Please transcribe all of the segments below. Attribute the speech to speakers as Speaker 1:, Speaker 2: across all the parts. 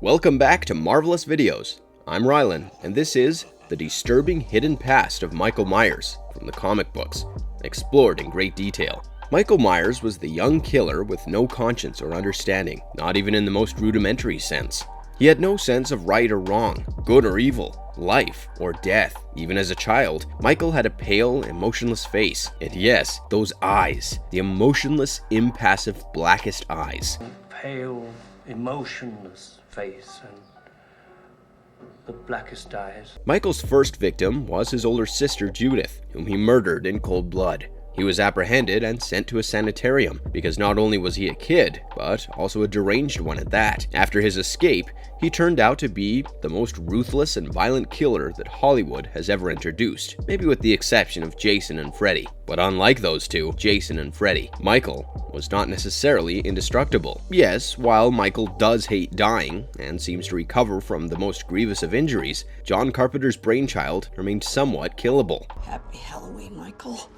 Speaker 1: Welcome back to Marvelous Videos. I'm Rylan, and this is The Disturbing Hidden Past of Michael Myers from the comic books, explored in great detail. Michael Myers was the young killer with no conscience or understanding, not even in the most rudimentary sense. He had no sense of right or wrong, good or evil, life or death. Even as a child, Michael had a pale, emotionless face. And yes, those eyes, the emotionless, impassive, blackest eyes.
Speaker 2: Pale, emotionless face and the blackest eyes.
Speaker 1: Michael's first victim was his older sister Judith, whom he murdered in cold blood. He was apprehended and sent to a sanitarium because not only was he a kid, but also a deranged one at that. After his escape, he turned out to be the most ruthless and violent killer that Hollywood has ever introduced, maybe with the exception of Jason and Freddy. But unlike those two, Jason and Freddy, Michael was not necessarily indestructible. Yes, while Michael does hate dying and seems to recover from the most grievous of injuries, John Carpenter's brainchild remained somewhat killable.
Speaker 3: Happy Halloween, Michael.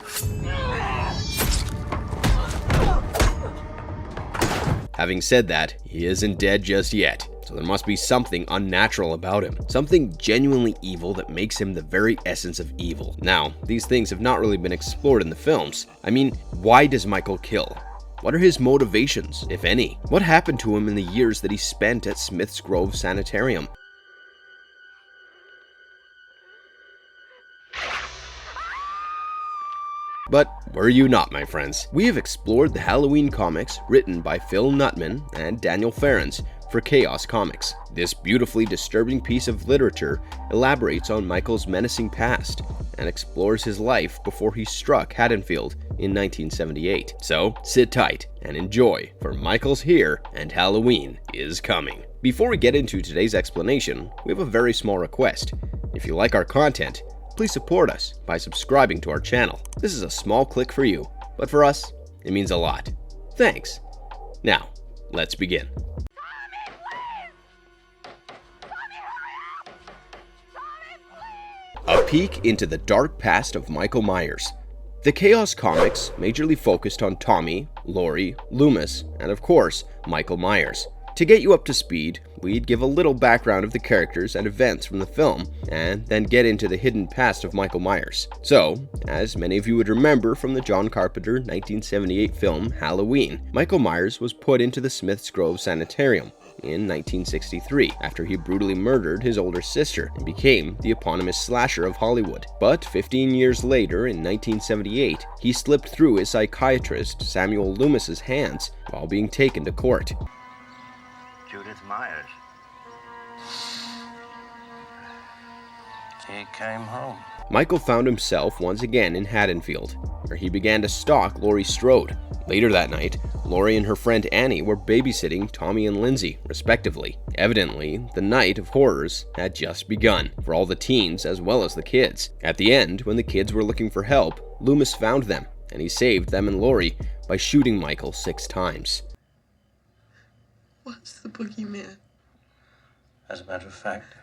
Speaker 1: Having said that, he isn't dead just yet, so there must be something unnatural about him, something genuinely evil that makes him the very essence of evil. Now, these things have not really been explored in the films. I mean, why does Michael kill? What are his motivations, if any? What happened to him in the years that he spent at Smith's Grove Sanitarium? But were you not, my friends? We have explored the Halloween comics written by Phil Nutman and Daniel Farrands for Chaos Comics. This beautifully disturbing piece of literature elaborates on Michael's menacing past and explores his life before he struck Haddonfield in 1978. So sit tight and enjoy, for Michael's here and Halloween is coming. Before we get into today's explanation, we have a very small request. If you like our content, please support us by subscribing to our channel. This is a small click for you, but for us, it means a lot. Thanks. Now, let's begin. A peek into the dark past of Michael Myers. The Chaos Comics majorly focused on Tommy, Laurie, Loomis, and of course, Michael Myers. To get you up to speed, we'd give a little background of the characters and events from the film, and then get into the hidden past of Michael Myers. So, as many of you would remember from the John Carpenter 1978 film Halloween, Michael Myers was put into the Smith's Grove Sanitarium in 1963 after he brutally murdered his older sister and became the eponymous slasher of Hollywood. But 15 years later, in 1978, he slipped through his psychiatrist Samuel Loomis's hands while being taken to court.
Speaker 4: Judith Myers. She came home.
Speaker 1: Michael found himself once again in Haddonfield, where he began to stalk Laurie Strode. Later that night, Laurie and her friend Annie were babysitting Tommy and Lindsay, respectively. Evidently, the night of horrors had just begun, for all the teens as well as the kids. At the end, when the kids were looking for help, Loomis found them, and he saved them and Laurie by shooting Michael 6 times.
Speaker 3: What's the boogeyman?
Speaker 2: As a matter of fact,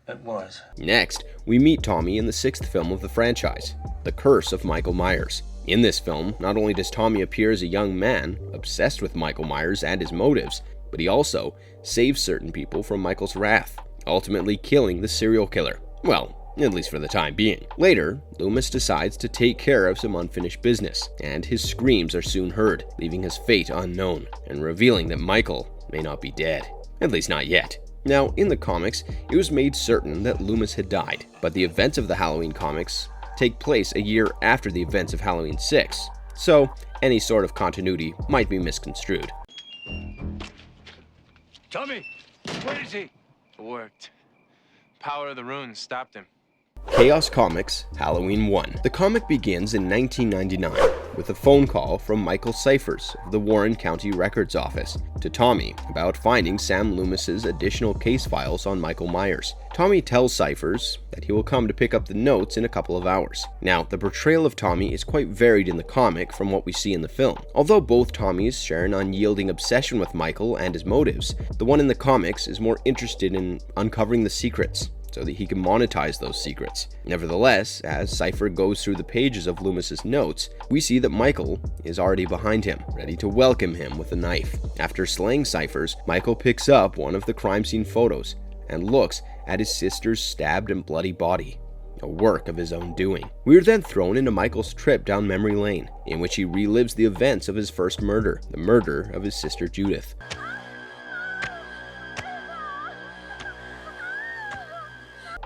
Speaker 2: it was.
Speaker 1: Next, we meet Tommy in the 6th film of the franchise, The Curse of Michael Myers. In this film, not only does Tommy appear as a young man, obsessed with Michael Myers and his motives, but he also saves certain people from Michael's wrath, ultimately killing the serial killer. Well, at least for the time being. Later, Loomis decides to take care of some unfinished business, and his screams are soon heard, leaving his fate unknown, and revealing that Michael may not be dead. At least not yet. Now, in the comics, it was made certain that Loomis had died, but the events of the Halloween comics take place a year after the events of Halloween 6, so any sort of continuity might be misconstrued.
Speaker 5: Tommy, where is he? It worked. Power of the runes stopped him.
Speaker 1: Chaos Comics Halloween 1. The comic begins in 1999 with a phone call from Michael Cyphers of the Warren County Records Office to Tommy about finding Sam Loomis's additional case files on Michael Myers. Tommy tells Cyphers that he will come to pick up the notes in a couple of hours. Now, the portrayal of Tommy is quite varied in the comic from what we see in the film. Although both Tommys share an unyielding obsession with Michael and his motives, the one in the comics is more interested in uncovering the secrets, so that he can monetize those secrets. Nevertheless, as Cypher goes through the pages of Loomis's notes, we see that Michael is already behind him, ready to welcome him with a knife. After slaying Cyphers, Michael picks up one of the crime scene photos and looks at his sister's stabbed and bloody body, a work of his own doing. We are then thrown into Michael's trip down memory lane, in which he relives the events of his first murder, the murder of his sister Judith.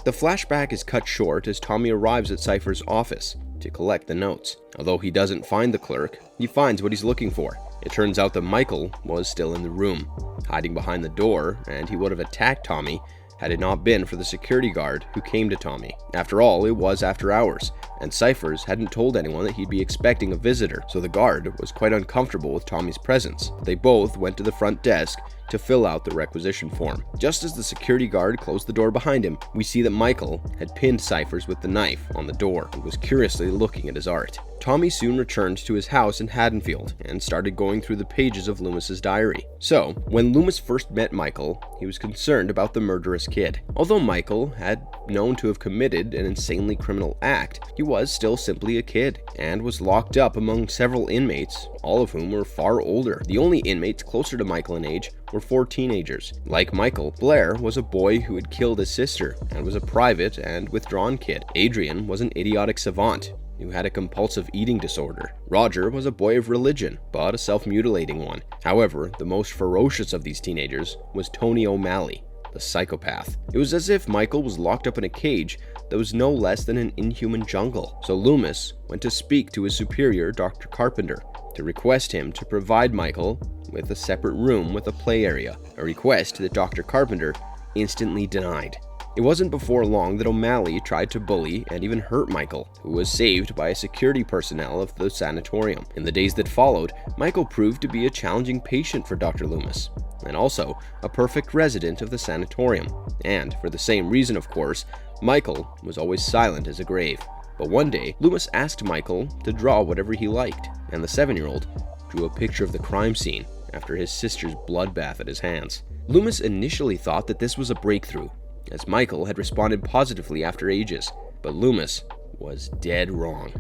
Speaker 1: The flashback is cut short as Tommy arrives at Cypher's office to collect the notes. Although he doesn't find the clerk, he finds what he's looking for. It turns out that Michael was still in the room, hiding behind the door, and he would have attacked Tommy had it not been for the security guard who came to Tommy. After all, it was after hours, and Cyphers hadn't told anyone that he'd be expecting a visitor, so the guard was quite uncomfortable with Tommy's presence. They both went to the front desk to fill out the requisition form. Just as the security guard closed the door behind him, we see that Michael had pinned Cyphers with the knife on the door and was curiously looking at his art. Tommy soon returned to his house in Haddonfield and started going through the pages of Loomis's diary. So, when Loomis first met Michael, he was concerned about the murderous kid. Although Michael had known to have committed an insanely criminal act, he was still simply a kid and was locked up among several inmates, all of whom were far older. The only inmates closer to Michael in age were 4 teenagers. Like Michael, Blair was a boy who had killed his sister and was a private and withdrawn kid. Adrian was an idiotic savant who had a compulsive eating disorder. Roger was a boy of religion, but a self-mutilating one. However, the most ferocious of these teenagers was Tony O'Malley, the psychopath. It was as if Michael was locked up in a cage that was no less than an inhuman jungle. So Loomis went to speak to his superior, Dr. Carpenter, to request him to provide Michael with a separate room with a play area, a request that Dr. Carpenter instantly denied. It wasn't before long that O'Malley tried to bully and even hurt Michael, who was saved by a security personnel of the Sanitarium. In the days that followed, Michael proved to be a challenging patient for Dr. Loomis, and also a perfect resident of the Sanitarium. And, for the same reason of course, Michael was always silent as a grave. But one day, Loomis asked Michael to draw whatever he liked, and the 7-year-old drew a picture of the crime scene after his sister's bloodbath at his hands. Loomis initially thought that this was a breakthrough, as Michael had responded positively after ages, but Loomis was dead wrong.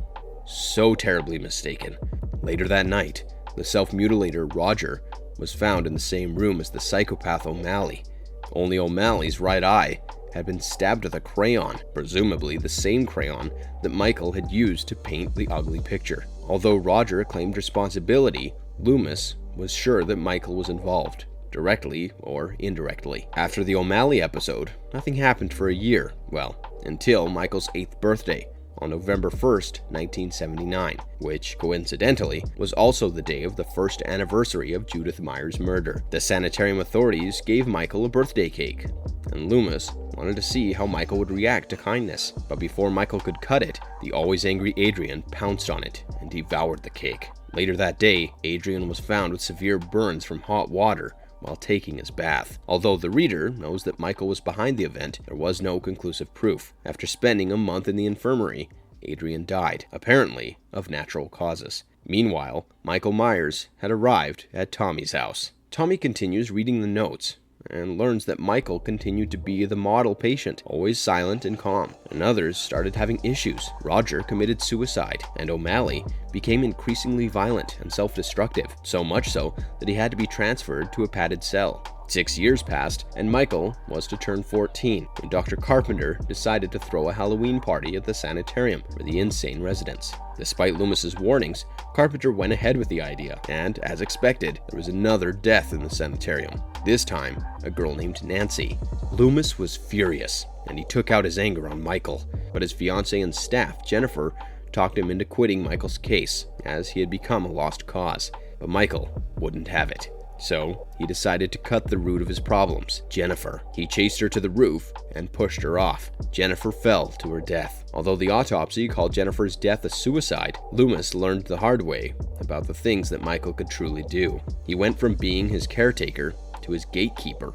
Speaker 1: So terribly mistaken. Later that night, the self-mutilator Roger was found in the same room as the psychopath O'Malley. Only O'Malley's right eye had been stabbed with a crayon, presumably the same crayon that Michael had used to paint the ugly picture. Although Roger claimed responsibility, Loomis was sure that Michael was involved, directly or indirectly. After the O'Malley episode, nothing happened for a year, well, until Michael's 8th birthday, on November 1st, 1979, which, coincidentally, was also the day of the first anniversary of Judith Myers' murder. The Sanitarium authorities gave Michael a birthday cake, and Loomis wanted to see how Michael would react to kindness. But before Michael could cut it, the always angry Adrian pounced on it and devoured the cake. Later that day, Adrian was found with severe burns from hot water while taking his bath. Although the reader knows that Michael was behind the event, there was no conclusive proof. After spending a month in the infirmary, Adrian died, apparently of natural causes. Meanwhile, Michael Myers had arrived at Tommy's house. Tommy continues reading the notes and learns that Michael continued to be the model patient, always silent and calm, and others started having issues. Roger committed suicide, and O'Malley became increasingly violent and self-destructive, so much so that he had to be transferred to a padded cell. 6 years passed, and Michael was to turn 14 when Dr. Carpenter decided to throw a Halloween party at the Sanitarium for the insane residents. Despite Loomis's warnings, Carpenter went ahead with the idea, and as expected, there was another death in the Sanitarium. This time, a girl named Nancy. Loomis was furious, and he took out his anger on Michael, but his fiancée and staff, Jennifer, talked him into quitting Michael's case, as he had become a lost cause. But Michael wouldn't have it. So, he decided to cut the root of his problems, Jennifer. He chased her to the roof and pushed her off. Jennifer fell to her death. Although the autopsy called Jennifer's death a suicide, Loomis learned the hard way about the things that Michael could truly do. He went from being his caretaker to his gatekeeper,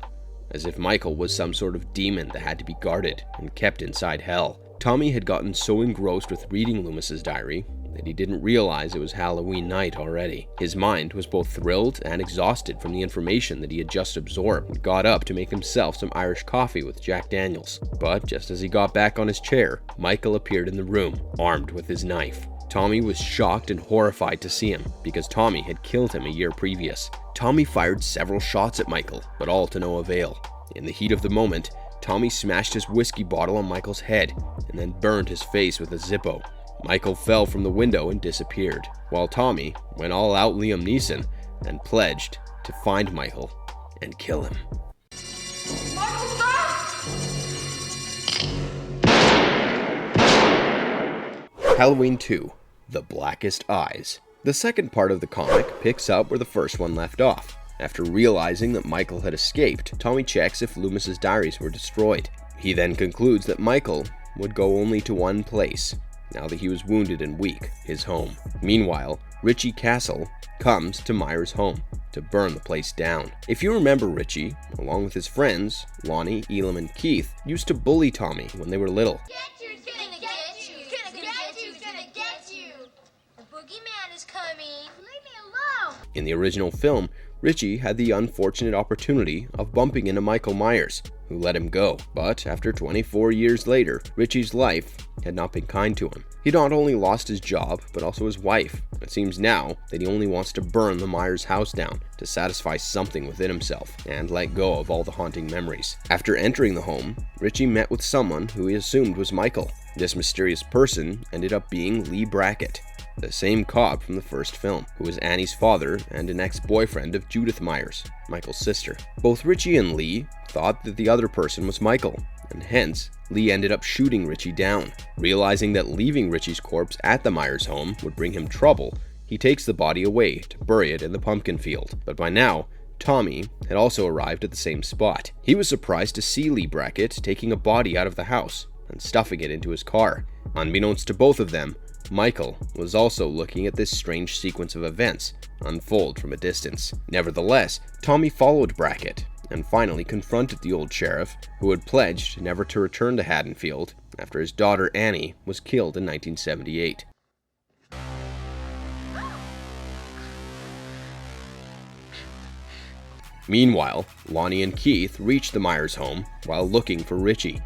Speaker 1: as if Michael was some sort of demon that had to be guarded and kept inside hell. Tommy had gotten so engrossed with reading Loomis's diary that he didn't realize it was Halloween night already. His mind was both thrilled and exhausted from the information that he had just absorbed and got up to make himself some Irish coffee with Jack Daniels. But just as he got back on his chair, Michael appeared in the room, armed with his knife. Tommy was shocked and horrified to see him, because Tommy had killed him a year previous. Tommy fired several shots at Michael, but all to no avail. In the heat of the moment, Tommy smashed his whiskey bottle on Michael's head, and then burned his face with a Zippo. Michael fell from the window and disappeared, while Tommy went all out Liam Neeson and pledged to find Michael and kill him.
Speaker 3: Michael, stop!
Speaker 1: Halloween 2, The Blackest Eyes. The second part of the comic picks up where the first one left off. After realizing that Michael had escaped, Tommy checks if Loomis's diaries were destroyed. He then concludes that Michael would go only to one place, now that he was wounded and weak, his home. Meanwhile, Richie Castle comes to Myers' home to burn the place down. If you remember, Richie, along with his friends, Lonnie, Elam, and Keith, used to bully Tommy when they were little. In the original film, Richie had the unfortunate opportunity of bumping into Michael Myers, who let him go. But after 24 years later, Richie's life had not been kind to him. He not only lost his job, but also his wife. It seems now that he only wants to burn the Myers house down to satisfy something within himself and let go of all the haunting memories. After entering the home, Richie met with someone who he assumed was Michael. This mysterious person ended up being Lee Brackett, the same cop from the first film, who was Annie's father and an ex-boyfriend of Judith Myers, Michael's sister. Both Richie and Lee thought that the other person was Michael, and hence, Lee ended up shooting Richie down. Realizing that leaving Richie's corpse at the Myers home would bring him trouble, he takes the body away to bury it in the pumpkin field. But by now, Tommy had also arrived at the same spot. He was surprised to see Lee Brackett taking a body out of the house and stuffing it into his car. Unbeknownst to both of them, Michael was also looking at this strange sequence of events unfold from a distance. Nevertheless, Tommy followed Brackett and finally confronted the old sheriff, who had pledged never to return to Haddonfield after his daughter Annie was killed in 1978. Meanwhile, Lonnie and Keith reach the Myers home while looking for Richie.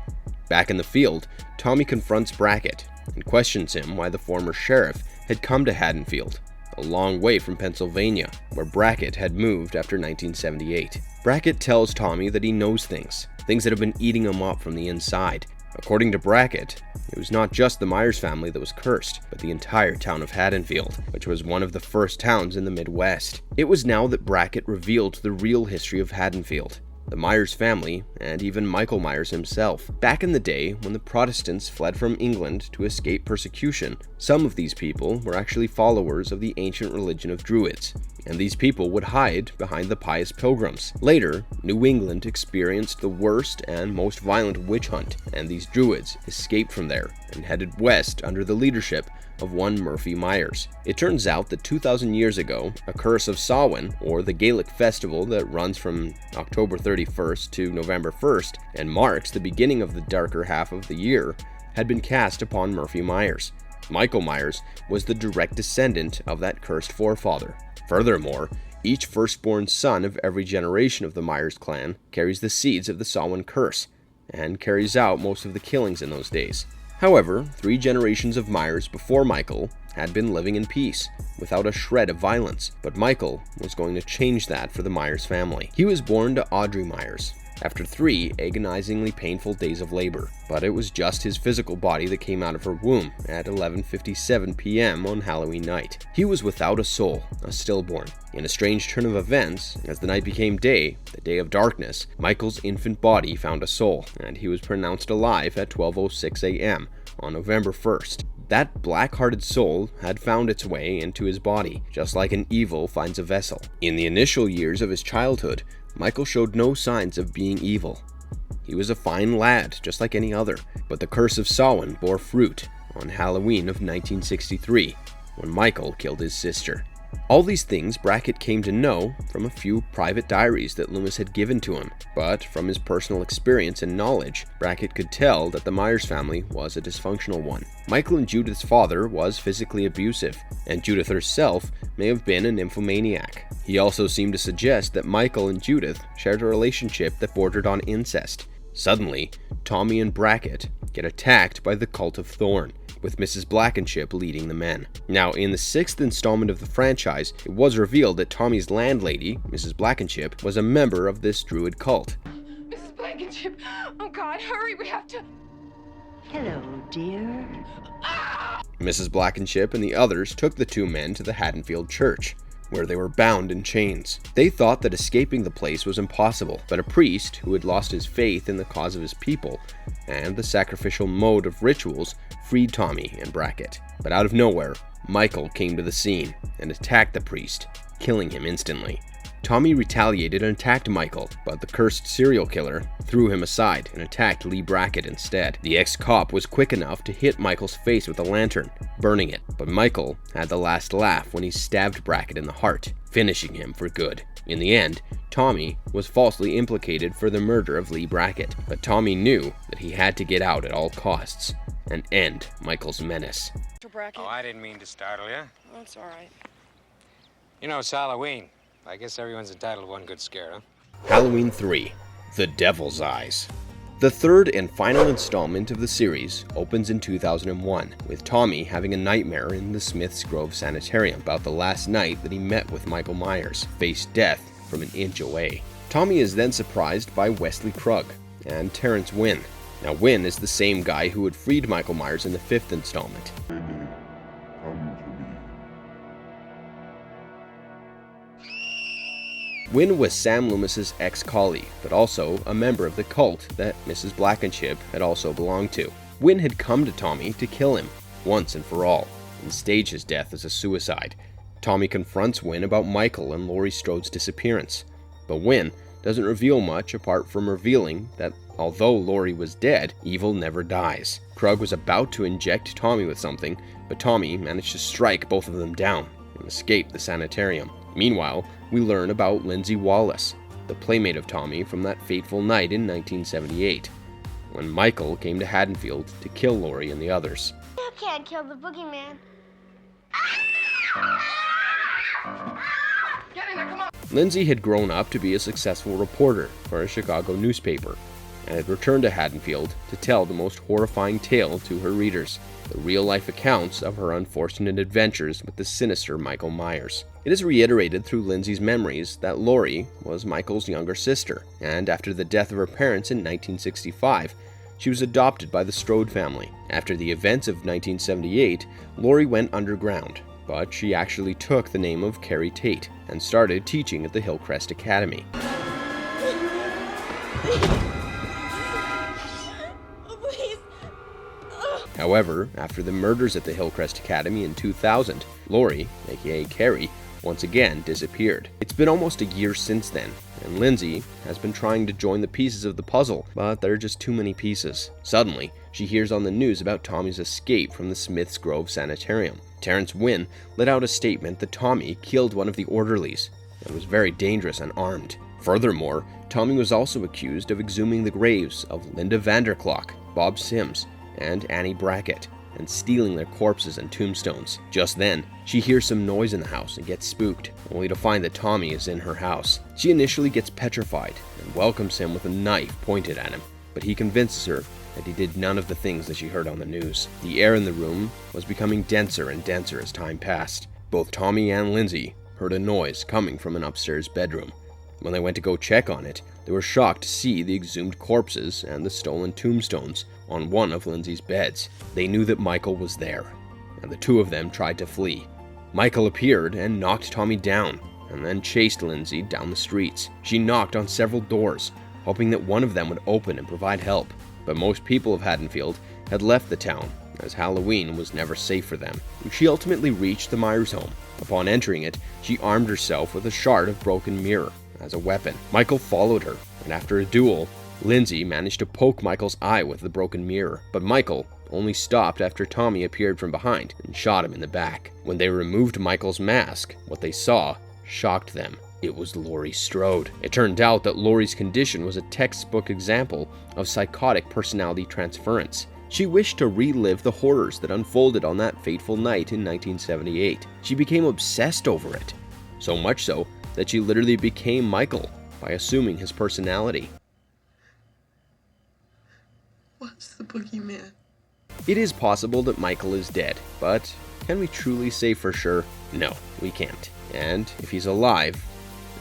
Speaker 1: Back in the field, Tommy confronts Brackett and questions him why the former sheriff had come to Haddonfield, a long way from Pennsylvania, where Brackett had moved after 1978. Brackett tells Tommy that he knows things that have been eating him up from the inside. According to Brackett, it was not just the Myers family that was cursed, but the entire town of Haddonfield, which was one of the first towns in the Midwest. It was now that Brackett revealed the real history of Haddonfield, the Myers family, and even Michael Myers himself. Back in the day, when the Protestants fled from England to escape persecution, some of these people were actually followers of the ancient religion of Druids, and these people would hide behind the pious pilgrims. Later, New England experienced the worst and most violent witch hunt, and these Druids escaped from there and headed west under the leadership of one Murphy Myers. It turns out that 2,000 years ago, a curse of Samhain, or the Gaelic festival that runs from October 31st to November 1st and marks the beginning of the darker half of the year, had been cast upon Murphy Myers. Michael Myers was the direct descendant of that cursed forefather. Furthermore, each firstborn son of every generation of the Myers clan carries the seeds of the Samhain curse, and carries out most of the killings in those days. However, 3 generations of Myers before Michael had been living in peace, without a shred of violence, but Michael was going to change that for the Myers family. He was born to Audrey Myers after 3 agonizingly painful days of labor, but it was just his physical body that came out of her womb at 11:57 p.m. on Halloween night. He was without a soul, a stillborn. In a strange turn of events, as the night became day, the day of darkness, Michael's infant body found a soul, and he was pronounced alive at 12:06 a.m. on November 1st. That black-hearted soul had found its way into his body, just like an evil finds a vessel. In the initial years of his childhood, Michael showed no signs of being evil. He was a fine lad, just like any other, but the curse of Samhain bore fruit on Halloween of 1963, when Michael killed his sister. All these things Brackett came to know from a few private diaries that Loomis had given to him, but from his personal experience and knowledge, Brackett could tell that the Myers family was a dysfunctional one. Michael and Judith's father was physically abusive, and Judith herself may have been a nymphomaniac. He also seemed to suggest that Michael and Judith shared a relationship that bordered on incest. Suddenly, Tommy and Brackett get attacked by the Cult of Thorn, with Mrs. Blankenship leading the men. Now, in the 6th installment of the franchise, it was revealed that Tommy's landlady, Mrs. Blankenship, was a member of this druid cult.
Speaker 3: Mrs. Blankenship! Oh God, hurry, we have to...
Speaker 6: Hello, dear.
Speaker 1: Mrs. Blankenship and the others took the two men to the Haddonfield church, where they were bound in chains. They thought that escaping the place was impossible, but a priest who had lost his faith in the cause of his people and the sacrificial mode of rituals freed Tommy and Brackett. But out of nowhere, Michael came to the scene and attacked the priest, killing him instantly. Tommy retaliated and attacked Michael, but the cursed serial killer threw him aside and attacked Lee Brackett instead. The ex-cop was quick enough to hit Michael's face with a lantern, burning it, but Michael had the last laugh when he stabbed Brackett in the heart, finishing him for good. In the end, Tommy was falsely implicated for the murder of Lee Brackett, but Tommy knew that he had to get out at all costs and end Michael's menace.
Speaker 5: Oh, I didn't mean to startle you.
Speaker 3: That's all right.
Speaker 5: You know, it's Halloween. I guess everyone's entitled to one good scare, huh?
Speaker 1: Halloween 3: The Devil's Eyes. The third and final installment of the series opens in 2001, with Tommy having a nightmare in the Smith's Grove Sanitarium about the last night that he met with Michael Myers, faced death from an inch away. Tommy is then surprised by Wesley Krug and Terrence Wynn. Now, Wynn is the same guy who had freed Michael Myers in the 5th installment. Wynn was Sam Loomis's ex-colleague, but also a member of the cult that Mrs. Blankenship had also belonged to. Wynn had come to Tommy to kill him, once and for all, and stage his death as a suicide. Tommy confronts Wynn about Michael and Laurie Strode's disappearance, but Wynn doesn't reveal much apart from revealing that although Laurie was dead, evil never dies. Krug was about to inject Tommy with something, but Tommy managed to strike both of them down and escape the sanitarium. Meanwhile, we learn about Lindsay Wallace, the playmate of Tommy from that fateful night in 1978, when Michael came to Haddonfield to kill Laurie and the others.
Speaker 7: You can't kill the boogeyman.
Speaker 3: Get in there, come on!
Speaker 1: Lindsay had grown up to be a successful reporter for a Chicago newspaper, and had returned to Haddonfield to tell the most horrifying tale to her readers, the real-life accounts of her unfortunate adventures with the sinister Michael Myers. It is reiterated through Lindsay's memories that Laurie was Michael's younger sister, and after the death of her parents in 1965, she was adopted by the Strode family. After the events of 1978, Laurie went underground, but she actually took the name of Carrie Tate and started teaching at the Hillcrest Academy. However, after the murders at the Hillcrest Academy in 2000, Laurie, aka Carrie, once again disappeared. It's been almost a year since then, and Lindsay has been trying to join the pieces of the puzzle, but there are just too many pieces. Suddenly, she hears on the news about Tommy's escape from the Smith's Grove Sanitarium. Terrence Wynn let out a statement that Tommy killed one of the orderlies and was very dangerous and armed. Furthermore, Tommy was also accused of exhuming the graves of Linda Vanderklok, Bob Sims, and Annie Brackett, and stealing their corpses and tombstones. Just then, she hears some noise in the house and gets spooked, only to find that Tommy is in her house. She initially gets petrified and welcomes him with a knife pointed at him, but he convinces her that he did none of the things that she heard on the news. The air in the room was becoming denser and denser as time passed. Both Tommy and Lindsay heard a noise coming from an upstairs bedroom. When they went to go check on it, they were shocked to see the exhumed corpses and the stolen tombstones on one of Lindsay's beds. They knew that Michael was there, and the two of them tried to flee. Michael appeared and knocked Tommy down, and then chased Lindsay down the streets. She knocked on several doors, hoping that one of them would open and provide help, but most people of Haddonfield had left the town, as Halloween was never safe for them. She ultimately reached the Myers home. Upon entering it, she armed herself with a shard of broken mirror as a weapon. Michael followed her, and after a duel, Lindsay managed to poke Michael's eye with the broken mirror, but Michael only stopped after Tommy appeared from behind and shot him in the back. When they removed Michael's mask, what they saw shocked them. It was Laurie Strode. It turned out that Laurie's condition was a textbook example of psychotic personality transference. She wished to relive the horrors that unfolded on that fateful night in 1978. She became obsessed over it. So much so that she literally became Michael by assuming his personality.
Speaker 8: What's the boogeyman?
Speaker 1: It is possible that Michael is dead, but can we truly say for sure? No, we can't. And if he's alive,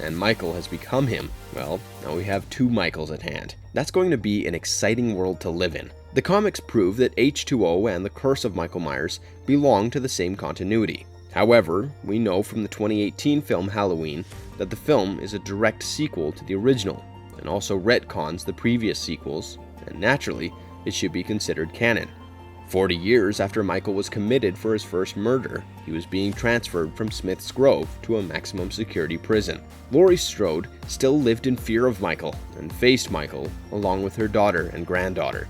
Speaker 1: and Michael has become him, well, now we have two Michaels at hand. That's going to be an exciting world to live in. The comics prove that H2O and the Curse of Michael Myers belong to the same continuity. However, we know from the 2018 film Halloween that the film is a direct sequel to the original, and also retcons the previous sequels, and naturally, it should be considered canon. 40 years after Michael was committed for his first murder, he was being transferred from Smith's Grove to a maximum security prison. Laurie Strode still lived in fear of Michael and faced Michael along with her daughter and granddaughter.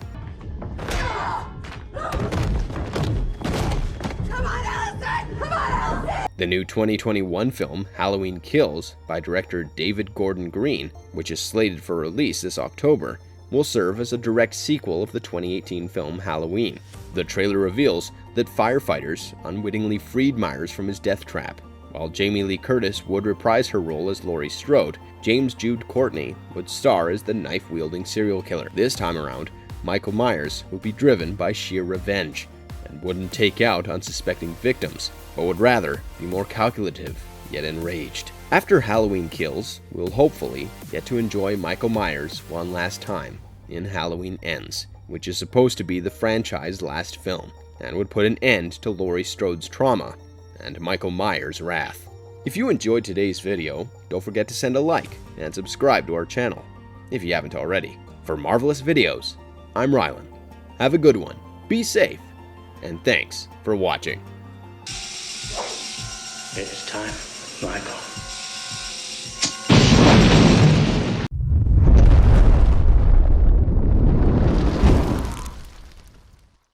Speaker 1: The new 2021 film, Halloween Kills, by director David Gordon Green, which is slated for release this October, will serve as a direct sequel of the 2018 film Halloween. The trailer reveals that firefighters unwittingly freed Myers from his death trap. While Jamie Lee Curtis would reprise her role as Laurie Strode, James Jude Courtney would star as the knife-wielding serial killer. This time around, Michael Myers would be driven by sheer revenge and wouldn't take out unsuspecting victims, but would rather be more calculative yet enraged. After Halloween Kills, we'll hopefully get to enjoy Michael Myers one last time in Halloween Ends, which is supposed to be the franchise's last film, and would put an end to Laurie Strode's trauma and Michael Myers' wrath. If you enjoyed today's video, don't forget to send a like and subscribe to our channel, if you haven't already. For Marvelous Videos, I'm Rylan. Have a good one, be safe, and thanks for watching.
Speaker 2: It's time, Michael.